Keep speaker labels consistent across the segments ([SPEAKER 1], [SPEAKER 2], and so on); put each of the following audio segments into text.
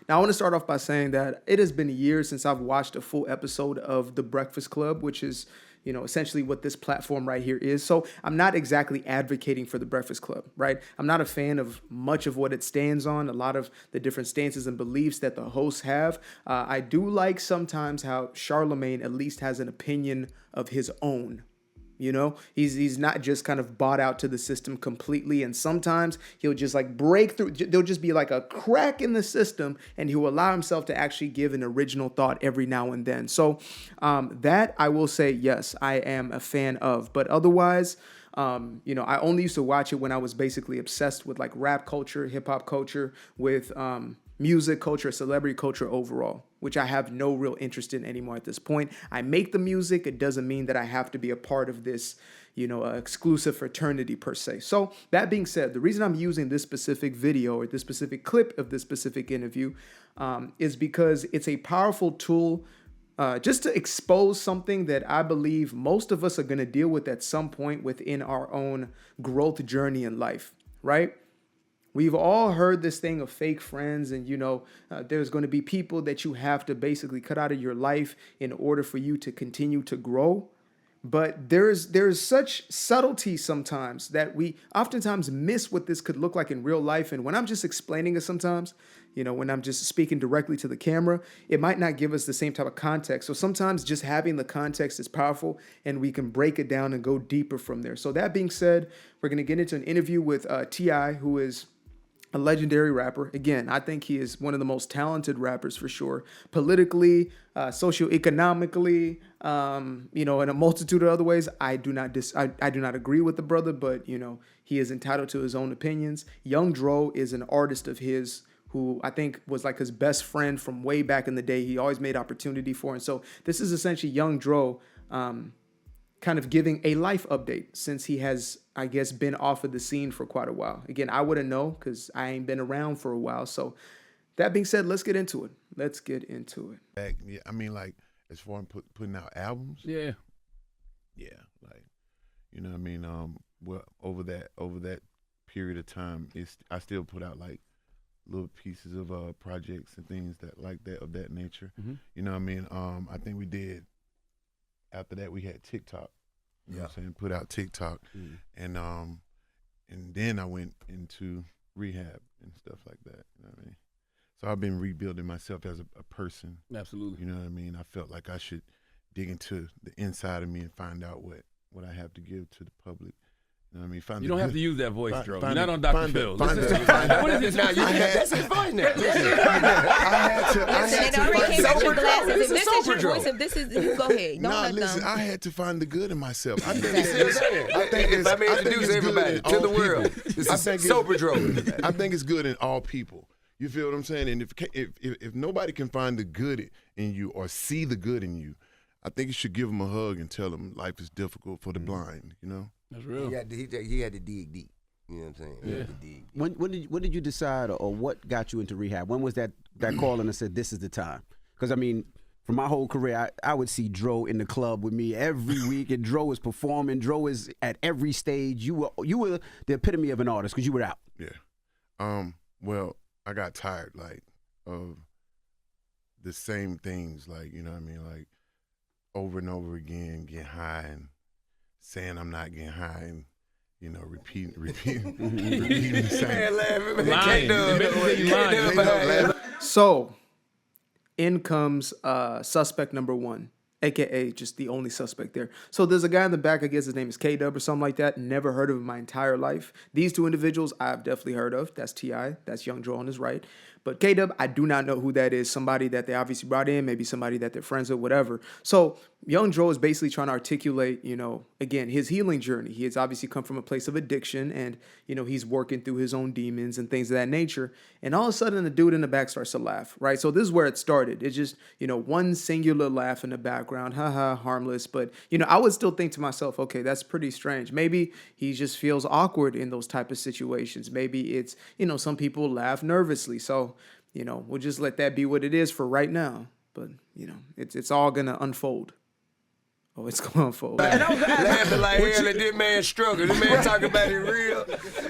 [SPEAKER 1] Now, I want to start off by saying that it has been years since I've watched a full episode of The Breakfast Club, which is, essentially what this platform right here is. So I'm not exactly advocating for The Breakfast Club, right? I'm not a fan of much of what it stands on, a lot of the different stances and beliefs that the hosts have. I do like sometimes how Charlemagne at least has an opinion of his own. He's not just kind of bought out to the system completely. And sometimes he'll just like break through. There'll just be like a crack in the system and he'll allow himself to actually give an original thought every now and then. So that I will say, yes, I am a fan of. But otherwise, I only used to watch it when I was basically obsessed with like rap culture, hip hop culture, with music culture, celebrity culture overall, which I have no real interest in anymore at this point. I make the music. It doesn't mean that I have to be a part of this, exclusive fraternity per se. So that being said, the reason I'm using this specific video or this specific clip of this specific interview is because it's a powerful tool just to expose something that I believe most of us are going to deal with at some point within our own growth journey in life, right? We've all heard this thing of fake friends and, there's going to be people that you have to basically cut out of your life in order for you to continue to grow. But there's such subtlety sometimes that we oftentimes miss what this could look like in real life. And when I'm just explaining it sometimes, when I'm just speaking directly to the camera, it might not give us the same type of context. So sometimes just having the context is powerful and we can break it down and go deeper from there. So that being said, we're going to get into an interview with T.I., who is a legendary rapper. Again, I think he is one of the most talented rappers for sure. Politically, socioeconomically, in a multitude of other ways. I do not agree with the brother, but he is entitled to his own opinions. Young Dro is an artist of his who I think was like his best friend from way back in the day. He always made opportunity for. And so this is essentially Young Dro kind of giving a life update since he has, I guess, been off of the scene for quite a while. Again, I wouldn't know because I ain't been around for a while. So that being said, let's get into it.
[SPEAKER 2] Yeah, I mean, like, as far as putting out albums.
[SPEAKER 3] Yeah,
[SPEAKER 2] like, what I mean. Well, over that period of time, I still put out like little pieces of projects and things that like that of that nature.
[SPEAKER 3] Mm-hmm.
[SPEAKER 2] You know what I mean? I think we did. After that, we had TikTok. You know what I'm saying? Put out TikTok, and then I went into rehab and stuff like that. You know what I mean? So I've been rebuilding myself as a person.
[SPEAKER 3] Absolutely.
[SPEAKER 2] You know what I mean? I felt like I should dig into the inside of me and find out what I have to give to the public. You know what I mean?
[SPEAKER 3] You don't have to use that voice, Dro. You're not on Dr. Phil.
[SPEAKER 2] What is it now?
[SPEAKER 4] That's his voice now.
[SPEAKER 2] I had to find
[SPEAKER 5] sober glasses. If this is your voice, if this is, you go ahead.
[SPEAKER 2] Listen, I had to find the good in myself. I think
[SPEAKER 4] Let me introduce everybody to the world. This is Sober Dro.
[SPEAKER 2] I think it's good in all people. You feel what I'm saying? And if nobody can find the good in you or see the good in you, I think you should give them a hug and tell them life is difficult for the blind,
[SPEAKER 3] That's real.
[SPEAKER 4] He had to dig deep. You know what I'm saying?
[SPEAKER 3] Yeah.
[SPEAKER 4] He had to dig deep.
[SPEAKER 6] When did you decide, or what got you into rehab? When was that call and I said, this is the time? Because, I mean, for my whole career, I would see Dro in the club with me every week, and Dro is performing. Dro is at every stage. You were the epitome of an artist because you were out.
[SPEAKER 2] Yeah. Well, I got tired, like, of the same things, like, you know what I mean? Like, over and over again, getting high and saying I'm not getting high and, repeating the same.
[SPEAKER 1] So, in comes suspect number one, a.k.a. just the only suspect there. So there's a guy in the back, I guess his name is K-Dub or something like that. Never heard of him my entire life. These two individuals I've definitely heard of. That's T.I., that's Young Dro on his right. But K-Dub, I do not know who that is. Somebody that they obviously brought in, maybe somebody that they're friends with, whatever. So Young Dro is basically trying to articulate, again, his healing journey. He has obviously come from a place of addiction and, he's working through his own demons and things of that nature. And all of a sudden, the dude in the back starts to laugh, right? So this is where it started. It's just, one singular laugh in the background, haha, harmless. But, I would still think to myself, okay, that's pretty strange. Maybe he just feels awkward in those type of situations. Maybe it's, some people laugh nervously. So, we'll just let that be what it is for right now. But, it's all going to unfold. Oh, it's going forward.
[SPEAKER 4] Laughing like hell at this man struggle. This man talking about it real,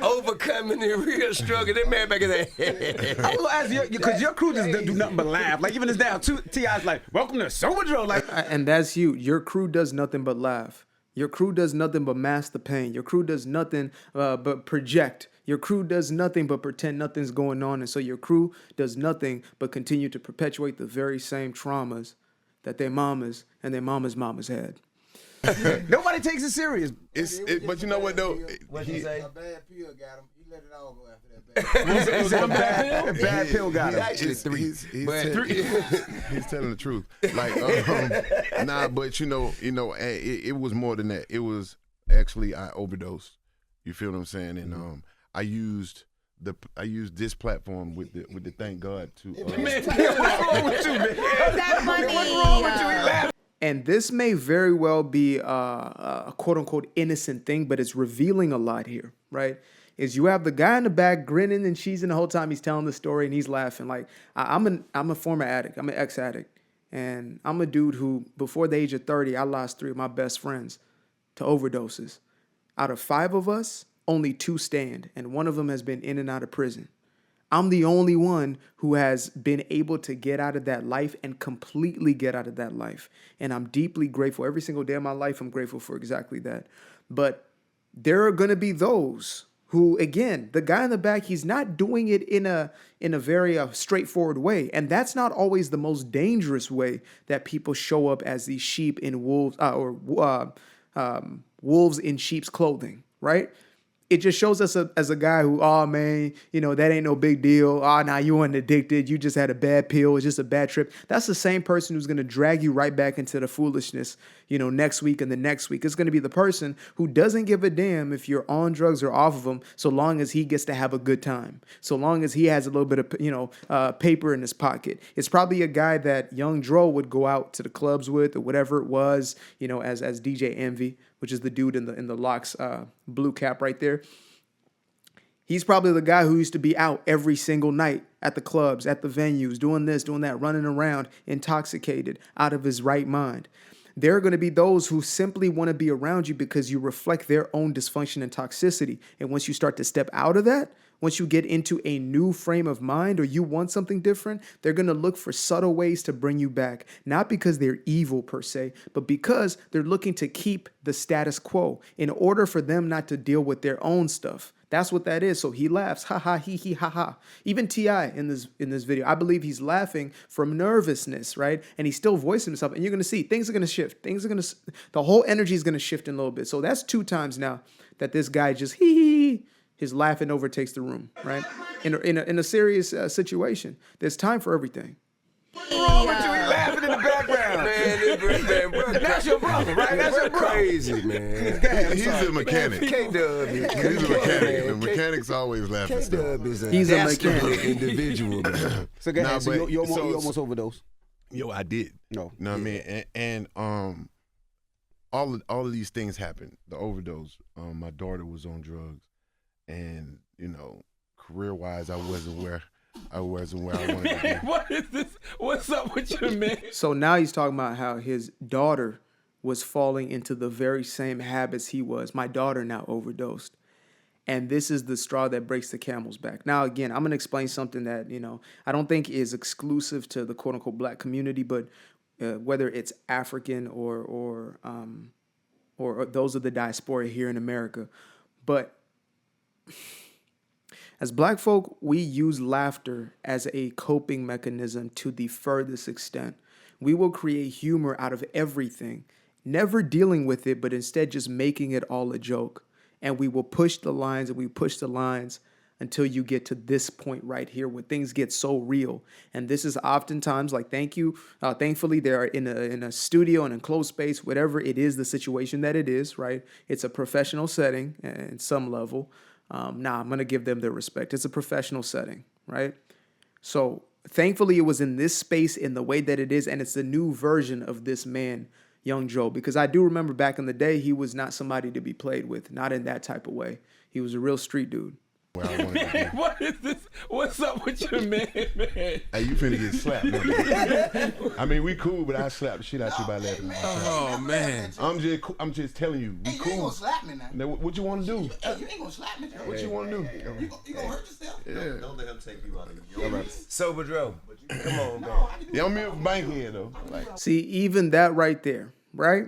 [SPEAKER 4] overcoming the real struggle. This man back in there.
[SPEAKER 6] I was gonna ask you, because your crew just do nothing but laugh. Like, even it's down, T.I.'s like, welcome to Sobriety. Like,
[SPEAKER 1] And that's you. Your crew does nothing but laugh. Your crew does nothing but mask the pain. Your crew does nothing but project. Your crew does nothing but pretend nothing's going on. And so your crew does nothing but continue to perpetuate the very same traumas that their mamas and their mamas had.
[SPEAKER 6] nobody takes it serious.
[SPEAKER 2] But you know what though?
[SPEAKER 4] What you say?
[SPEAKER 7] A bad pill got him. He let it all go after that bad pill.
[SPEAKER 6] Bad pill got him.
[SPEAKER 4] Actually, three.
[SPEAKER 2] He's telling the truth. Like, but you know, it was more than that. It was actually I overdosed. You feel what I'm saying? And I used this platform with the thank God to.
[SPEAKER 6] Man, what's wrong with you, man?
[SPEAKER 5] That funny.
[SPEAKER 6] What's wrong with you? He laughing.
[SPEAKER 1] And this may very well be a quote unquote innocent thing, but it's revealing a lot here, right? Is you have the guy in the back grinning and cheesing the whole time he's telling the story and he's laughing. Like, I'm a former addict. I'm an ex-addict. And I'm a dude who, before the age of 30, I lost 3 of my best friends to overdoses. Out of 5 of us, only 2 stand, and one of them has been in and out of prison. I'm the only one who has been able to get out of that life and completely get out of that life. And I'm deeply grateful. Every single day of my life, I'm grateful for exactly that. But there are going to be those who, again, the guy in the back, he's not doing it in a very straightforward way. And that's not always the most dangerous way that people show up as these sheep in wolves wolves in sheep's clothing, right? It just shows us as a guy who, oh man, that ain't no big deal. Oh, nah, you weren't addicted. You just had a bad pill. It's just a bad trip. That's the same person who's going to drag you right back into the foolishness, next week and the next week. It's going to be the person who doesn't give a damn if you're on drugs or off of them, so long as he gets to have a good time, so long as he has a little bit of, paper in his pocket. It's probably a guy that young Dro would go out to the clubs with or whatever it was, as DJ Envy, which is the dude in the Locks blue cap right there. He's probably the guy who used to be out every single night at the clubs, at the venues, doing this, doing that, running around, intoxicated, out of his right mind. There are going to be those who simply want to be around you because you reflect their own dysfunction and toxicity. And once you start to step out of that, once you get into a new frame of mind or you want something different, they're going to look for subtle ways to bring you back. Not because they're evil per se, but because they're looking to keep the status quo in order for them not to deal with their own stuff. That's what that is. So he laughs, ha ha, he ha ha. Even T.I. in this video, I believe he's laughing from nervousness, right? And he's still voicing himself. And you're going to see things are going to shift. The whole energy is going to shift in a little bit. So that's 2 times now that this guy just his laughing overtakes the room, right? In a serious situation. There's time for everything.
[SPEAKER 6] What's wrong with you? He laughing in the background.
[SPEAKER 4] Man,
[SPEAKER 6] That's your brother, right? That's your brother.
[SPEAKER 4] Crazy, man.
[SPEAKER 2] He's a mechanic.
[SPEAKER 4] K-Dub.
[SPEAKER 2] He's a mechanic. The mechanics always laughing still.
[SPEAKER 4] K-Dub is
[SPEAKER 1] He's a mechanic.
[SPEAKER 4] individual, man.
[SPEAKER 6] So go ahead. So you almost overdosed.
[SPEAKER 2] Yo, I did.
[SPEAKER 6] No.
[SPEAKER 2] You know what I mean? And all of these things happened. The overdose. My daughter was on drugs, and career-wise, I wasn't where I wanted to be.
[SPEAKER 3] What is this? What's up with you, man?
[SPEAKER 1] So now he's talking about how his daughter was falling into the very same habits he was. My daughter now overdosed. And this is the straw that breaks the camel's back. Now, again, I'm going to explain something that, I don't think is exclusive to the quote unquote black community, but whether it's African or those of the diaspora here in America. But as black folk, we use laughter as a coping mechanism to the furthest extent. We will create humor out of everything, never dealing with it, but instead just making it all a joke. And we will push the lines and we push the lines until you get to this point right here where things get so real. And this is oftentimes like, thankfully they're in a studio and a closed space, whatever it is, the situation that it is, right? It's a professional setting at some level. I'm going to give them their respect. It's a professional setting, right? So thankfully it was in this space in the way that it is. And it's a new version of this man, Young Joe, because I do remember back in the day, he was not somebody to be played with, not in that type of way. He was a real street dude.
[SPEAKER 2] where I wanted to be.
[SPEAKER 3] What is this? What's up with your man?
[SPEAKER 2] Hey, you finna get slapped. Man. I mean, we cool, but I slapped the shit out you by laughing.
[SPEAKER 3] Oh man.
[SPEAKER 2] I'm just telling you, we
[SPEAKER 7] Hey, you ain't
[SPEAKER 2] cool.
[SPEAKER 7] gonna slap me now.
[SPEAKER 2] Now, what you want to do?
[SPEAKER 7] Hey, you ain't gonna slap me.
[SPEAKER 2] What you want to do?
[SPEAKER 7] You gonna hurt yourself?
[SPEAKER 2] Yeah.
[SPEAKER 8] Don't let him take you out of your right.
[SPEAKER 4] Sober Dro. Come on, man.
[SPEAKER 2] Yeah, I'm here for Bankhead though. Like,
[SPEAKER 1] See, even that right there, right?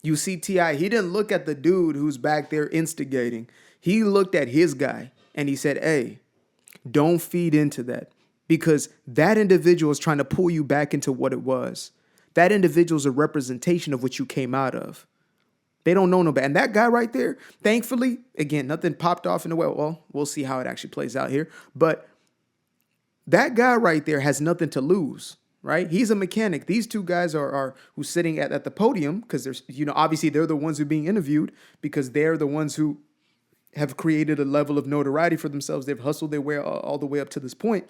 [SPEAKER 1] You see T.I., he didn't look at the dude who's back there instigating. He looked at his guy and he said, hey, don't feed into that, because that individual is trying to pull you back into what it was. That individual is a representation of what you came out of. They don't know no better. And that guy right there, thankfully, again, nothing popped off in the way. Well, we'll see how it actually plays out here. But that guy right there has nothing to lose, right? He's a mechanic. These two guys are who's sitting at the podium, because there's, obviously they're the ones who are being interviewed, because they're the ones who have created a level of notoriety for themselves. They've hustled their way all the way up to this point.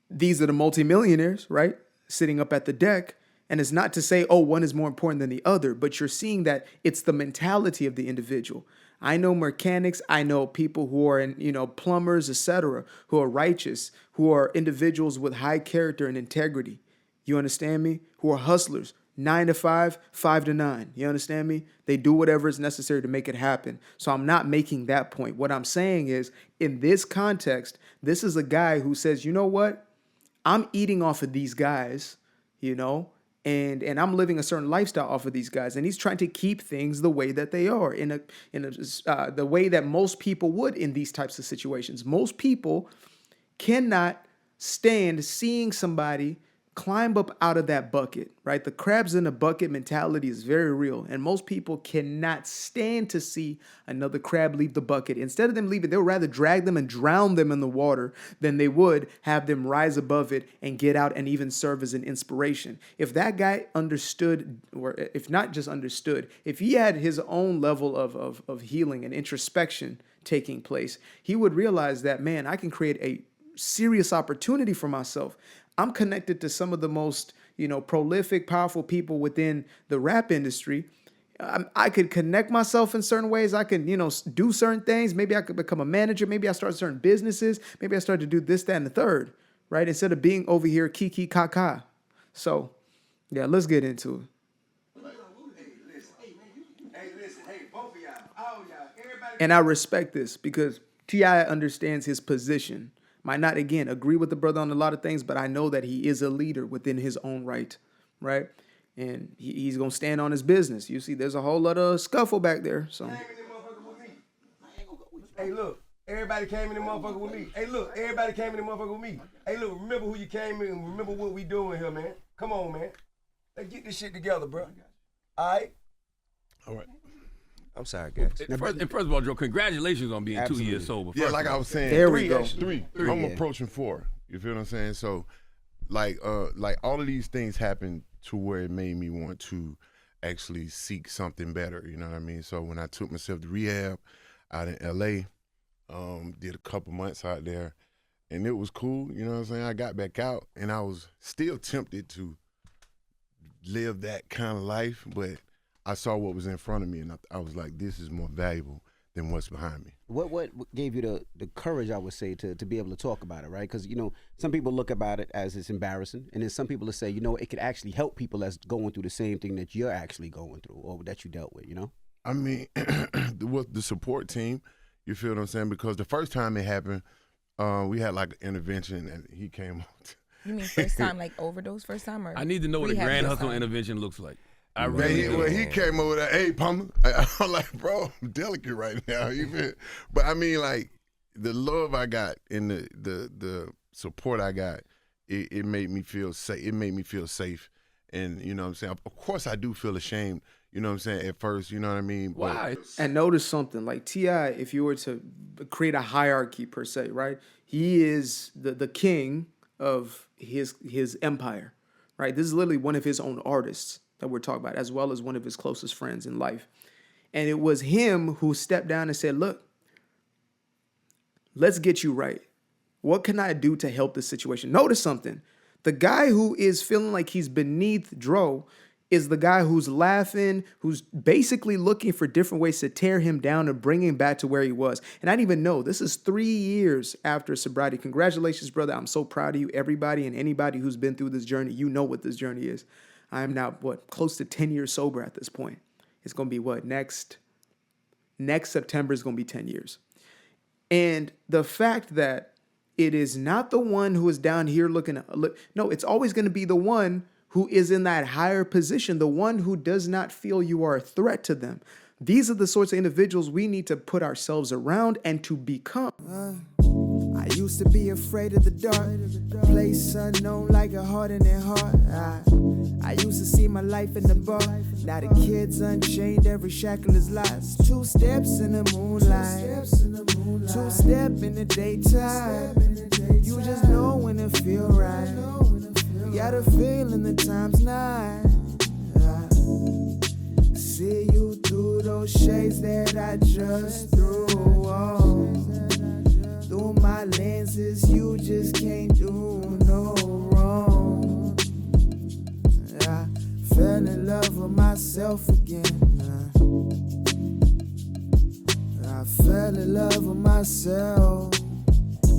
[SPEAKER 1] These are the multimillionaires, right? Sitting up at the deck. And it's not to say, oh, one is more important than the other, but you're seeing that it's the mentality of the individual. I know mechanics. I know people who are plumbers, etc., who are righteous, who are individuals with high character and integrity. You understand me? Who are hustlers. 9 to 5, 5 to 9. You understand me? They do whatever is necessary to make it happen. So I'm not making that point. What I'm saying is, in this context, this is a guy who says, you know what? I'm eating off of these guys, and I'm living a certain lifestyle off of these guys. And he's trying to keep things the way that they are, the way that most people would in these types of situations. Most people cannot stand seeing somebody climb up out of that bucket, right? The crabs in a bucket mentality is very real. And most people cannot stand to see another crab leave the bucket. Instead of them leaving, they'll rather drag them and drown them in the water than they would have them rise above it and get out and even serve as an inspiration. If that guy understood, or if not just understood, if he had his own level of healing and introspection taking place, he would realize that, man, I can create a serious opportunity for myself. I'm connected to some of the most, prolific, powerful people within the rap industry. I could connect myself in certain ways. I can, do certain things. Maybe I could become a manager. Maybe I start certain businesses. Maybe I start to do this, that, and the third, right? Instead of being over here kiki kaka. So, yeah, let's get into it. And I respect this because T.I. understands his position. Might not, again, agree with the brother on a lot of things, but I know that he is a leader within his own right? And he's going to stand on his business. You see, there's a whole lot of scuffle back there. So.
[SPEAKER 4] Hey, look, everybody came in the motherfucker with me. Hey, look, everybody came in the motherfucker with me. Hey, look, remember who you came in and remember what we doing here, man. Come on, man. Let's get this shit together, bro. All right?
[SPEAKER 2] all right.
[SPEAKER 4] I'm sorry, guys.
[SPEAKER 3] And first of all, Joe, congratulations on being
[SPEAKER 6] Absolutely.
[SPEAKER 3] 2 years sober.
[SPEAKER 2] Yeah, like I was saying,
[SPEAKER 1] There we go.
[SPEAKER 2] Three. I'm approaching 4. You feel what I'm saying? So, like all of these things happened to where it made me want to actually seek something better. You know what I mean? So when I took myself to rehab out in LA, did a couple months out there, and it was cool. You know what I'm saying? I got back out, and I was still tempted to live that kind of life, but I saw what was in front of me, and I was like, this is more valuable than what's behind me.
[SPEAKER 6] What gave you the courage, I would say, to be able to talk about it, right? Because, some people look about it as it's embarrassing, and then some people will say, it could actually help people that's going through the same thing that you're actually going through or that you dealt with,
[SPEAKER 2] I mean, with the support team, you feel what I'm saying? Because the first time it happened, we had like an intervention, and he came on.
[SPEAKER 5] You mean first time, like overdose first time? Or
[SPEAKER 3] I need to know what a
[SPEAKER 5] rehab
[SPEAKER 3] Grand
[SPEAKER 5] first
[SPEAKER 3] Hustle
[SPEAKER 5] time?
[SPEAKER 3] intervention looks like. I
[SPEAKER 2] Man,
[SPEAKER 3] really do.
[SPEAKER 2] he came over there, hey, Palmer. I'm like, bro, I'm delicate right now. You feel? But I mean, like, the love I got and the support I got, it made me feel safe. It made me feel safe. And, you know what I'm saying? Of course, I do feel ashamed, you know what I'm saying, at first, you know what I mean? But
[SPEAKER 3] Why?
[SPEAKER 1] And notice something, like T.I., if you were to create a hierarchy per se, right? He is the king of his empire, right? This is literally one of his own artists that we're talking about, as well as one of his closest friends in life. And it was him who stepped down and said, look, let's get you right. What can I do to help this situation? Notice something. The guy who is feeling like he's beneath Dro is the guy who's laughing, who's basically looking for different ways to tear him down and bring him back to where he was. And I didn't even know, this is 3 years after sobriety. Congratulations, brother. I'm so proud of you. Everybody and anybody who's been through this journey, you know what this journey is. I am now, close to 10 years sober at this point. It's going to be next September is going to be 10 years. And the fact that it is not the one who is down here no, it's always going to be the one who is in that higher position, the one who does not feel you are a threat to them. These are the sorts of individuals we need to put ourselves around and to become.
[SPEAKER 9] I used to be afraid of the dark, place unknown like a heart in their heart. I used to see my life in the bar, now the kids unchained, every shackle is lost. 2 steps in the moonlight, 2-step in the daytime. You just know when it feel right. You got a feeling the time's not. See you through those shades that I just threw on. Through my lenses, you just can't do no wrong. I fell in love with myself again. I fell in love with myself.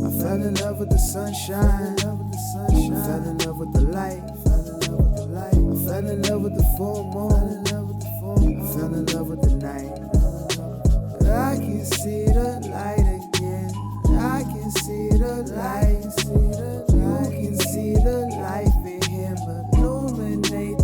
[SPEAKER 9] I fell in love with the sunshine. I fell in love with the light. I fell in love with the full moon. I fell in love with the night. I can see